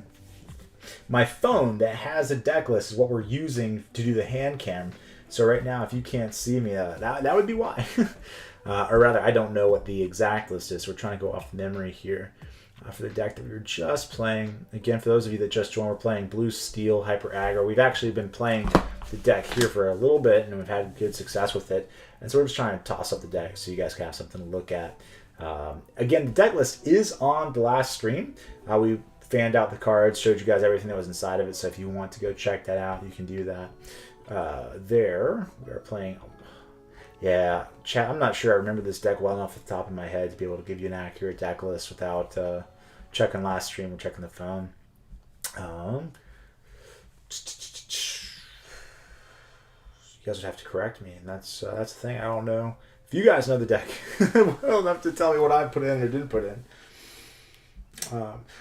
My phone that has a deck list is what we're using to do the hand cam. So right now, if you can't see me, that would be why. Or rather, I don't know what the exact list is. So we're trying to go off memory here for the deck that we were just playing. Again, for those of you that just joined, we're playing Blue, Steel, Hyper Aggro. We've actually been playing the deck here for a little bit, and we've had good success with it. And so we're just trying to toss up the deck so you guys can have something to look at. Again, the deck list is on the last stream. We fanned out the cards, showed you guys everything that was inside of it. So if you want to go check that out, you can do that. There, we are playing. Yeah, chat. I'm not sure I remember this deck well enough at the top of my head to be able to give you an accurate deck list without checking last stream or checking the phone. You guys would have to correct me, and that's the thing. I don't know if you guys know the deck well enough to tell me what I put in or didn't put in.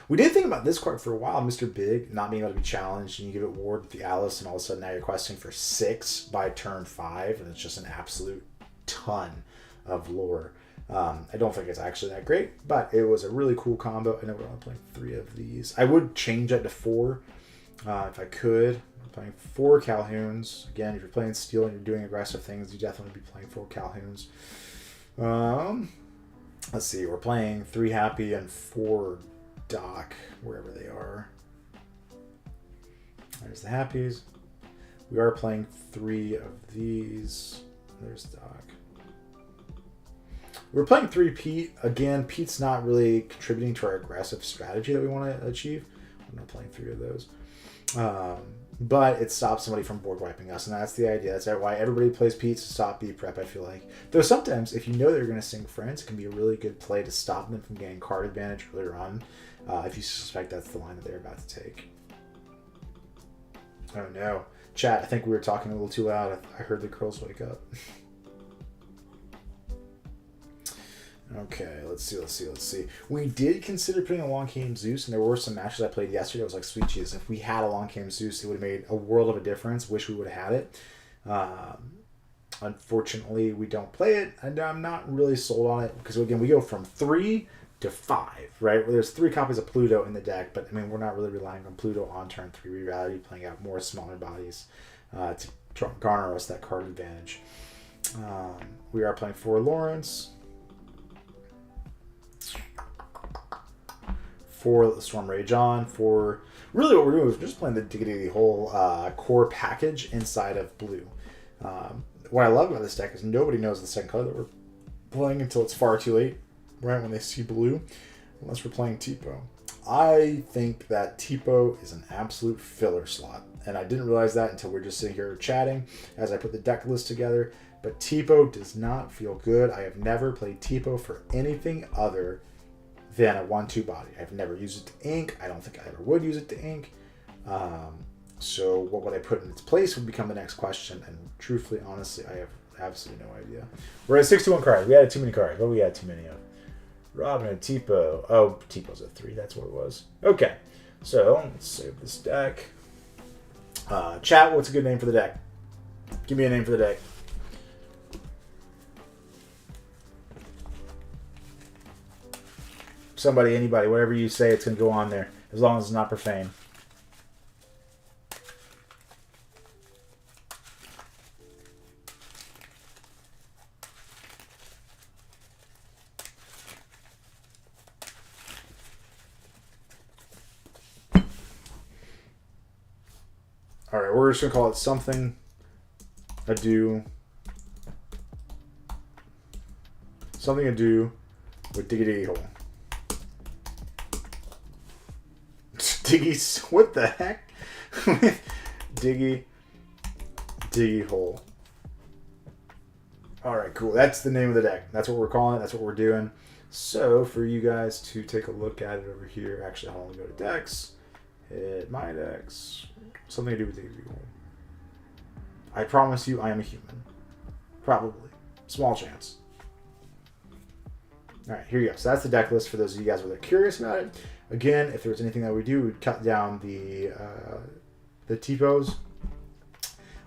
We did think about this card for a while, Mr. Big, not being able to be challenged, and you give it Ward with the Alice, and all of a sudden now you're questing for 6 by turn 5, and it's just an absolute ton of lore. I don't think it's actually that great, but it was a really cool combo. I know we're only playing 3 of these. I would change that to 4 if I could. I'm playing 4 Calhouns. Again, if you're playing Steel and you're doing aggressive things, you definitely be playing 4 Calhouns. Let's see, we're playing 3 Happy and 4 Doc, wherever they are. There's the Happies. We are playing 3 of these. There's Doc. We're playing 3 Pete. Again, Pete's not really contributing to our aggressive strategy that we want to achieve. I'm not playing 3 of those. But it stops somebody from board wiping us, and that's the idea. That's why everybody plays Pete, to stop B prep, I feel like. Though sometimes, if you know they're going to sing friends, it can be a really good play to stop them from getting card advantage earlier on, if you suspect that's the line that they're about to take. Oh no. Chat, I think we were talking a little too loud. I heard the girls wake up. Okay, let's see. We did consider putting a Long Came Zeus, and there were some matches I played yesterday. I was like, sweet Jesus, if we had a Long Came Zeus, it would have made a world of a difference. Wish we would have had it. Unfortunately, we don't play it, and I'm not really sold on it, because again, we go from 3 to 5, right? Well, there's 3 copies of Pluto in the deck, but I mean, we're not really relying on Pluto on turn 3. We'd rather be playing out more smaller bodies to garner us that card advantage. We are playing 4 Lawrence. 4 Storm Rage On, 4... Really what we're doing is we're just playing the whole core package inside of blue. What I love about this deck is nobody knows the second color that we're playing until it's far too late, right when they see blue, unless we're playing Tipo. I think that Tipo is an absolute filler slot. And I didn't realize that until we are just sitting here chatting as I put the deck list together. But Tipo does not feel good. I have never played Tipo for anything other than a 1/2 body. I've never used it to ink. I don't think I ever would use it to ink. So what would I put in its place would become the next question. And truthfully, honestly, I have absolutely no idea. We're at 61 cards. We added too many cards. What do we add too many of? Robin and Tipo. Oh, Tipo's at 3. That's what it was. Okay. So let's save this deck. Chat, what's a good name for the deck? Give me a name for the deck. Somebody, anybody, whatever you say, it's going to go on there. As long as it's not profane. Alright, we're just going to call it something ado. Something ado with Diggy Diggy Hole. Diggy, what the heck? Diggy Hole. Alright, cool. That's the name of the deck. That's what we're calling it. That's what we're doing. So, for you guys to take a look at it over here, actually, I'll go to decks. Hit my decks. Something to do with Diggy Diggy Hole. I promise you, I am a human. Probably. Small chance. Alright, here you go. So that's the deck list for those of you guys who are curious about it. Again, if there was anything that we do, we'd cut down the Tipos.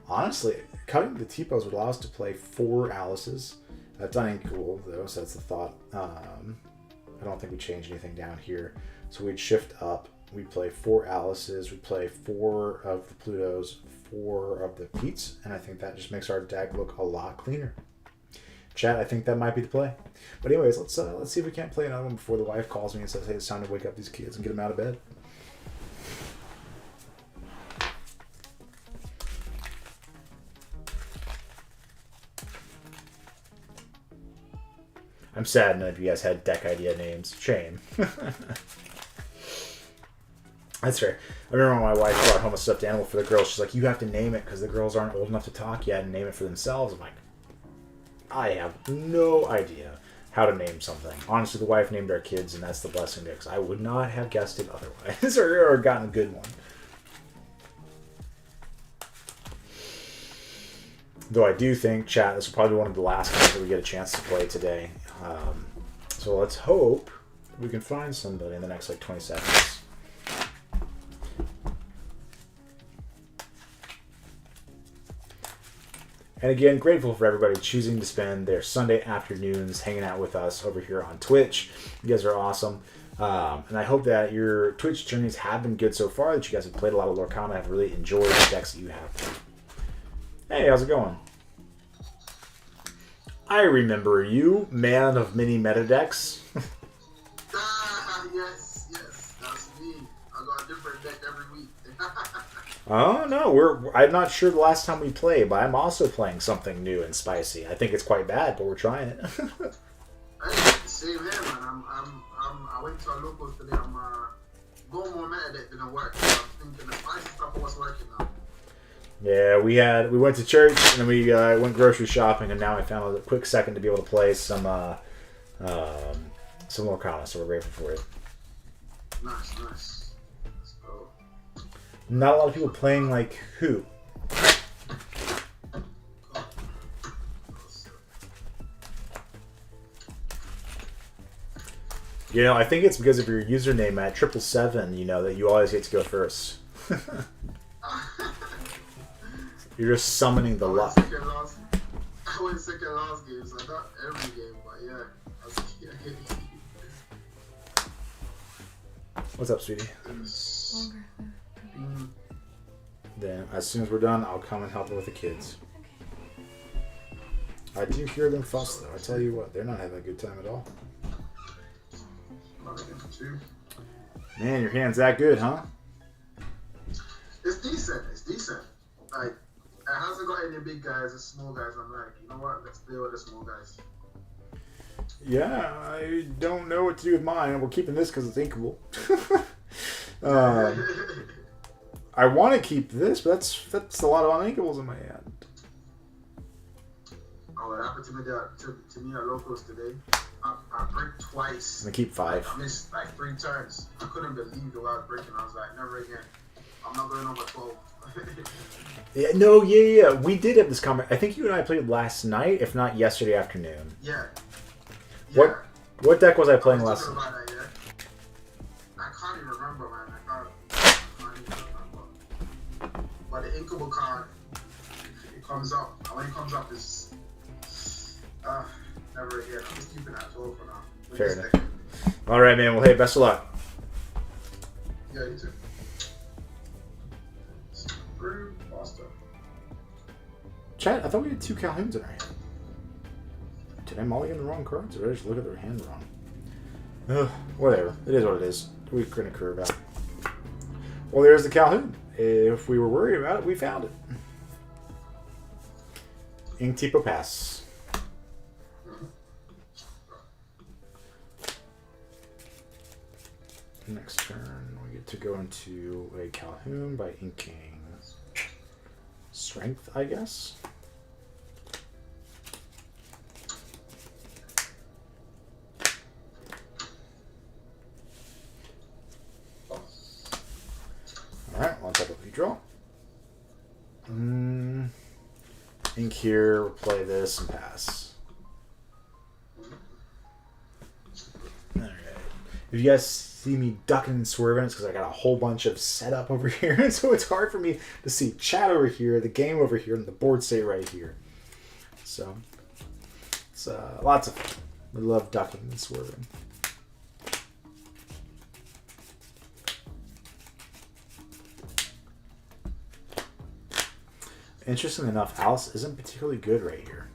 Honestly, cutting the Tipos would allow us to play 4 Alices. That's uncool, though, so that's the thought. I don't think we change anything down here. So we'd shift up. We'd play 4 Alices. We'd play 4 of the Plutos, 4 of the Petes, and I think that just makes our deck look a lot cleaner. Chat, I think that might be the play. But anyways, let's see if we can't play another one before the wife calls me and says, hey, it's time to wake up these kids and get them out of bed. I'm sad none of you guys had deck idea names. Shame. That's fair. I remember when my wife brought home a stuffed animal for the girls. She's like, you have to name it because the girls aren't old enough to talk yet and name it for themselves. I'm like, I have no idea how to name something. Honestly, the wife named our kids, and that's the blessing there, because I would not have guessed it otherwise or gotten a good one. Though I do think, chat, this will probably be one of the last games that we get a chance to play today. So let's hope we can find somebody in the next, 20 seconds. And again, grateful for everybody choosing to spend their Sunday afternoons hanging out with us over here on Twitch. You guys are awesome. And I hope that your Twitch journeys have been good so far, that you guys have played a lot of Lorcana, have really enjoyed the decks that you have. Hey, how's it going? I remember you, man of many meta decks. Yes, that's me. I got a different deck every week. Oh no, I'm not sure the last time we played, but I'm also playing something new and spicy. I think it's quite bad, but we're trying it. Hey, same here, man. I went to a local today. I'm going more meta deck than work. So I'm thinking the spicy stuff was working now. Yeah, we went to church and then we went grocery shopping, and now I found a quick second to be able to play some Lorcana, so we're grateful for it. Nice. Let's go. Not a lot of people playing like who? You know, I think it's because of your username at 777, you know, that you always get to go first. You're just summoning the luck. I went second last game, so not every game, but yeah. What's up, sweetie? Then, as soon as we're done, I'll come and help her with the kids. I do hear them fuss, though. I tell you what, they're not having a good time at all. Man, your hand's that good, huh? It's decent. Like, it hasn't got any big guys, it's small guys. I'm like, you know what? Let's play with the small guys. Yeah, I don't know what to do with mine. We're keeping this because it's inkable. I want to keep this, but that's a lot of uninkables in my hand. Oh, it happened to me to me at locals today. I bricked twice. I'm gonna keep 5. I missed like 3 turns. I couldn't believe the way I was breaking. I was like, never again. I'm not going over 12. Yeah. We did have this comment. I think you and I played last night, if not yesterday afternoon. Yeah. What deck was I playing last night? That, yeah. I can't even remember, man. I can't even remember. But the inkable card, it comes up. And when it comes up, it's never again. I'm just keeping that 12 for now. Fair enough. All right, man. Well, hey, best of luck. Yeah, you too. Screw Foster. Chat, I thought we had 2 Calhouns in our hand. Did I mulligan the wrong cards, or did I just look at their hand wrong? Ugh, whatever. It is what it is. We're going to curve out. Well, there's the Calhoun. If we were worried about it, we found it. Ink Tipo Pass. Next turn, we get to go into a Calhoun by inking Strength, I guess. Alright, one type of redraw. Ink here, we'll play this and pass. Alright. If you guys see me ducking and swerving, it's because I got a whole bunch of setup over here, and so it's hard for me to see chat over here, the game over here, and the board state right here. So, it's lots of fun. We love ducking and swerving. Interesting enough, Alice isn't particularly good right here.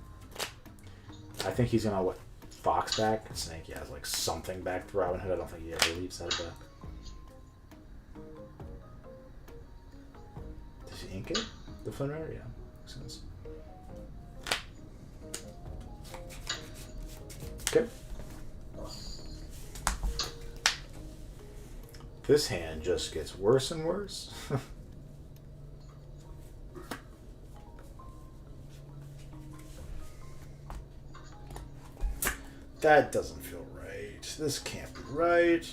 I think he's gonna Fox back. I think he has like something back to Robin Hood. I don't think he ever leaves that back. Does he ink it? The Flynn Rider? Yeah, makes sense. Okay. This hand just gets worse and worse. That doesn't feel right. This can't be right.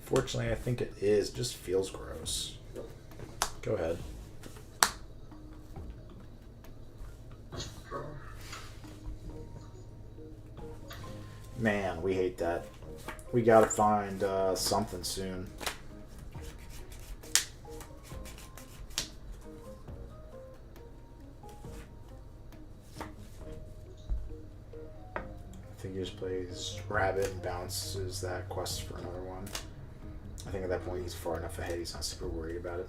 Fortunately, I think it is. It just feels gross. Go ahead. Man, we hate that. We gotta find something soon. I think he just plays Rabbit and bounces that quest for another one. I think at that point he's far enough ahead, he's not super worried about it.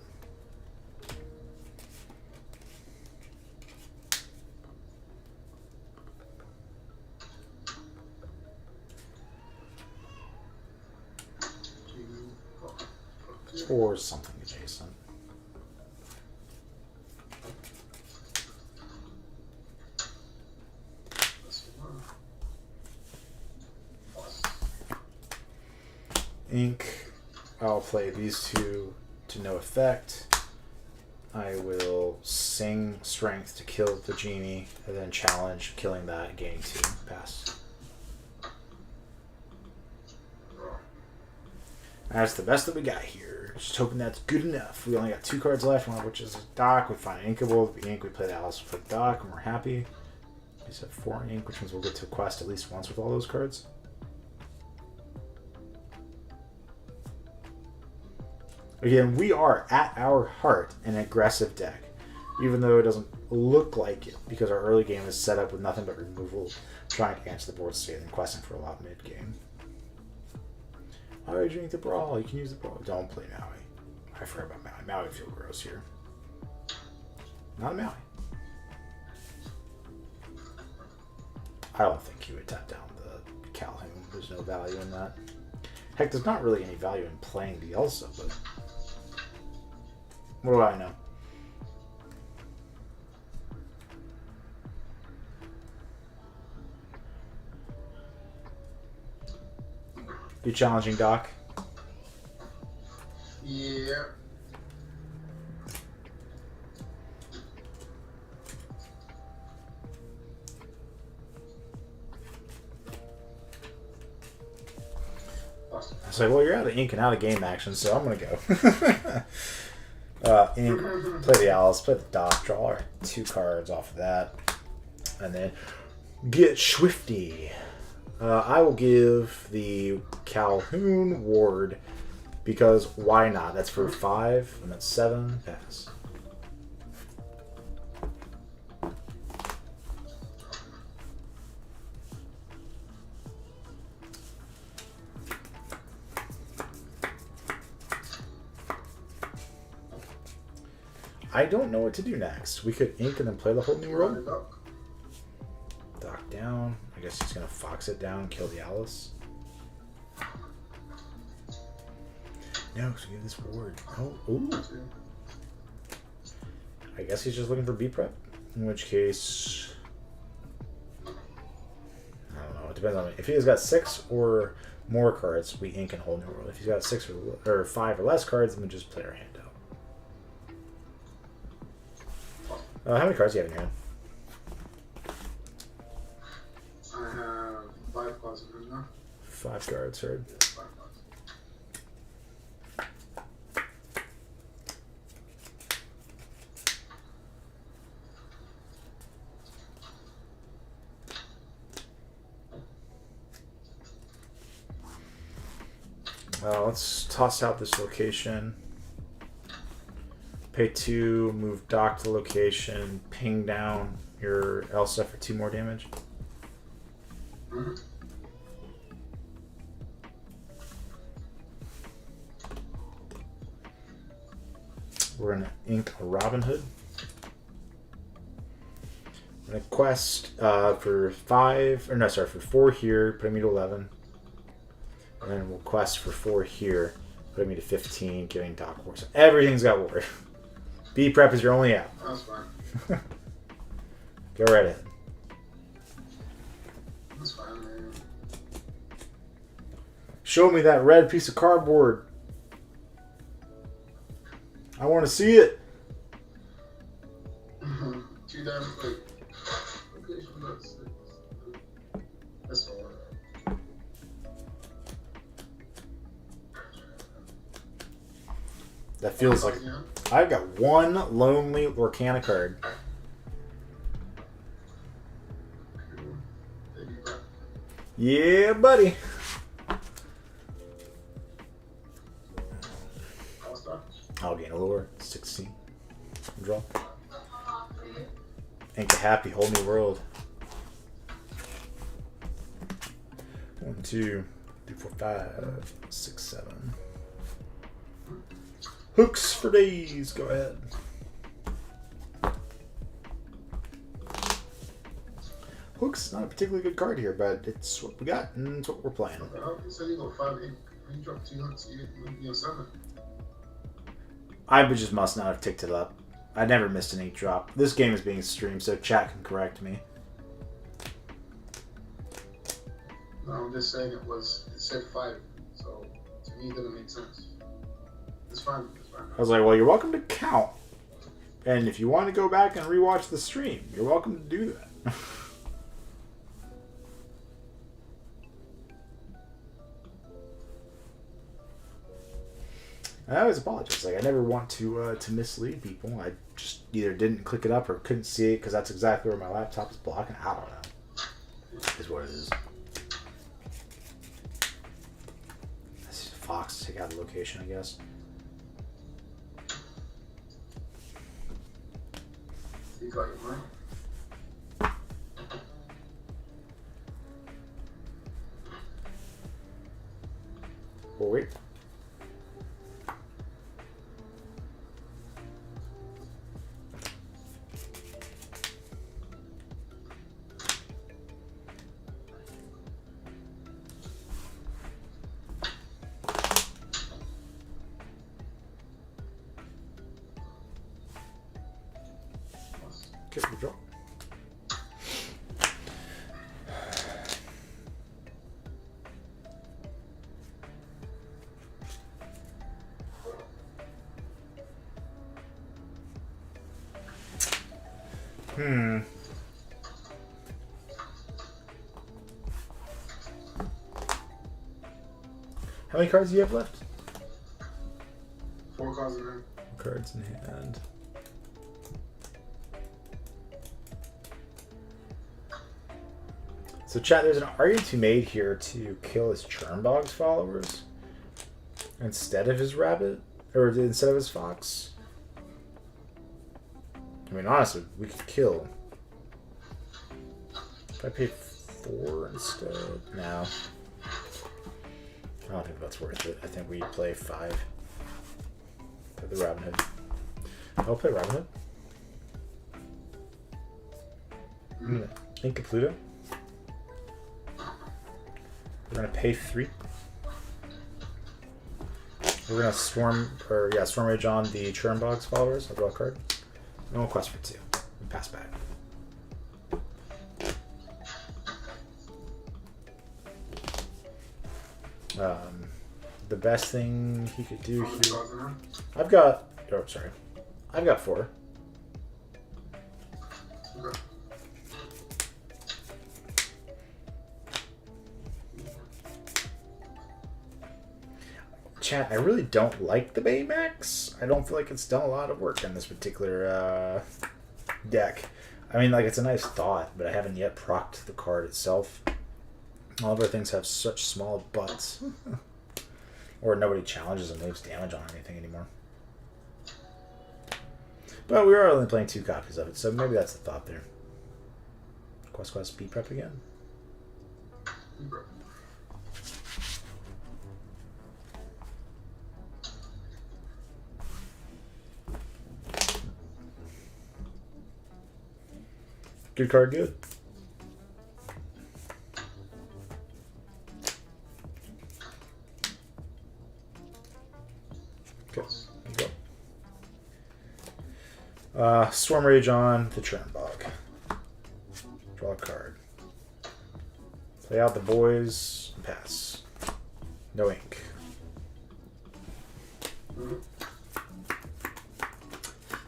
Or something adjacent. Ink. I'll play these two to no effect. I will sing Strength to kill the genie, and then challenge killing that, gaining 2. Pass. That's the best that we got here. Just hoping that's good enough. We only got 2 cards left, one of which is a dock. We find Inkable. The ink, we play the Alice with the dock, and we're happy. We just have 4 ink, which means we'll get to a quest at least once with all those cards. Again, we are, at our heart, an aggressive deck. Even though it doesn't look like it, because our early game is set up with nothing but removal, trying to answer the board state, and questing for a lot mid-game. Alright, drink the Brawl. You can use the Brawl. Don't play Maui. I forgot about Maui. Maui would feel gross here. Not a Maui. I don't think he would tap down the Calhoun. There's no value in that. Heck, there's not really any value in playing the Elsa, but what do I know? You challenging Doc? Yeah. I was like, well, you're out of ink and out of game action, so I'm gonna go. Ink, play the Alice, play the Doc, draw our 2 cards off of that, and then get Swifty. I will give the Calhoun Ward because why not? That's for 5, and that's 7. Pass. I don't know what to do next. We could ink and then play the whole new world. Dock down. I guess he's gonna fox it down and kill the Alice. No, so give this ward. Oh, ooh. I guess he's just looking for B prep. In which case, I don't know. It depends on if he has got 6 or more cards. We ink and whole new world. If he's got 6 or 5 or less cards, then we just play our hand out. How many cards do you have in your hand? I have 5 cards in there. 5 cards, heard. Yeah, 5 cards. Let's toss out this location. Pay 2, move Dock to location, ping down your Elsa for 2 more damage. Mm-hmm. We're gonna ink a Robin Hood. I'm gonna quest for 5, or no, sorry, for 4 here, put me to 11. And then we'll quest for 4 here, put me to 15, giving Doc war. So everything's got war. B prep is your only out. That's fine. Go right ahead. That's fine, man. Show me that red piece of cardboard. I want to see it. 2 damage. Wait. Okay, so that's 6. That's all right. That feels like I've got 1 lonely Lorcana card. Yeah, buddy. I'll gain a lure. 16. Draw. Ain't a happy whole new world. 1, 2, 3, 4, 5, 6, 7. Hooks for days. Go ahead. Hooks is not a particularly good card here, but it's what we got and it's what we're playing. So you got 5 ink. When you drop 2 hooks, you're 7. I just must not have ticked it up. I never missed an ink drop. This game is being streamed, so chat can correct me. No, I'm just saying it said 5, so to me it didn't make sense. It's fine. It's fine. I was like, well, you're welcome to count. And if you want to go back and rewatch the stream, you're welcome to do that. I always apologize. Like, I never want to mislead people. I just either didn't click it up or couldn't see it because that's exactly where my laptop is blocking. I don't know. Is what it is. This is Fox to take out the location, I guess. You got your money. Oh, wait. Okay, we draw. How many cards do you have left? 4 cards in hand. Cards in hand. So chat, there's an argument to be made here to kill his Churnbog's followers instead of his rabbit, or instead of his fox. I mean, honestly, we could kill. If I pay 4 instead, no. I don't think that's worth it. I think we play 5. Play the Robin Hood. I'll play Robin Hood. Inca Pluto. We're gonna pay 3. We're gonna Storm Rage on the Churnbog's followers. I'll draw a card. No quest for 2. We pass back. The best thing he could do here. I've got 4. Okay. Chat, I really don't like the Baymax. I don't feel like it's done a lot of work in this particular deck. I mean, like, it's a nice thought, but I haven't yet procced the card itself. All of our things have such small butts. Or nobody challenges and leaves damage on anything anymore. But we are only playing 2 copies of it, so maybe that's the thought there. Quest B prep again. Good card, good. Okay, there you go. Storm Rage on the Churnbog. Draw a card. Play out the boys and pass. No ink.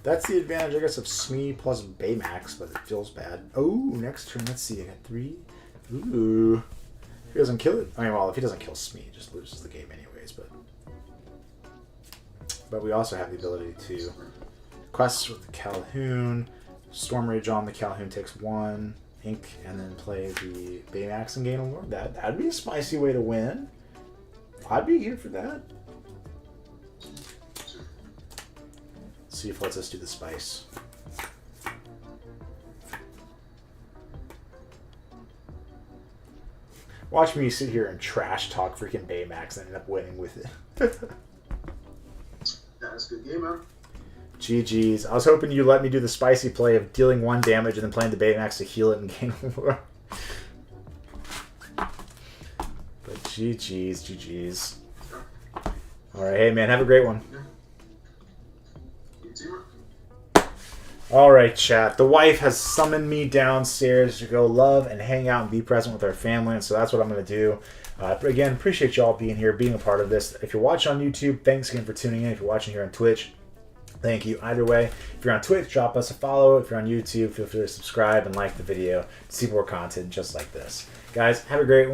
That's the advantage, I guess, of Smee plus Baymax, but it feels bad. Oh, next turn, let's see. I got 3. Ooh. If he doesn't kill it, I mean, well, if he doesn't kill Smee, he just loses the game anyways, but we also have the ability to quest with the Calhoun, Storm Rage on the Calhoun takes 1, ink, and then play the Baymax and gain a Lord. That'd be a spicy way to win. I'd be here for that. See if it lets us do the spice. Watch me sit here and trash talk freaking Baymax and end up winning with it. That's a good game, man. GG's. I was hoping you let me do the spicy play of dealing 1 damage and then playing the Baymax to heal it and gain more. But GG's. Alright, hey man, have a great one. Alright, chat. The wife has summoned me downstairs to go love and hang out and be present with our family, and so that's what I'm going to do. Again, appreciate y'all being here, being a part of this. If you're watching on YouTube, thanks again for tuning in. If you're watching here on Twitch, thank you. Either way, if you're on Twitch, drop us a follow. If you're on YouTube, feel free to subscribe and like the video to see more content just like this. Guys, have a great one.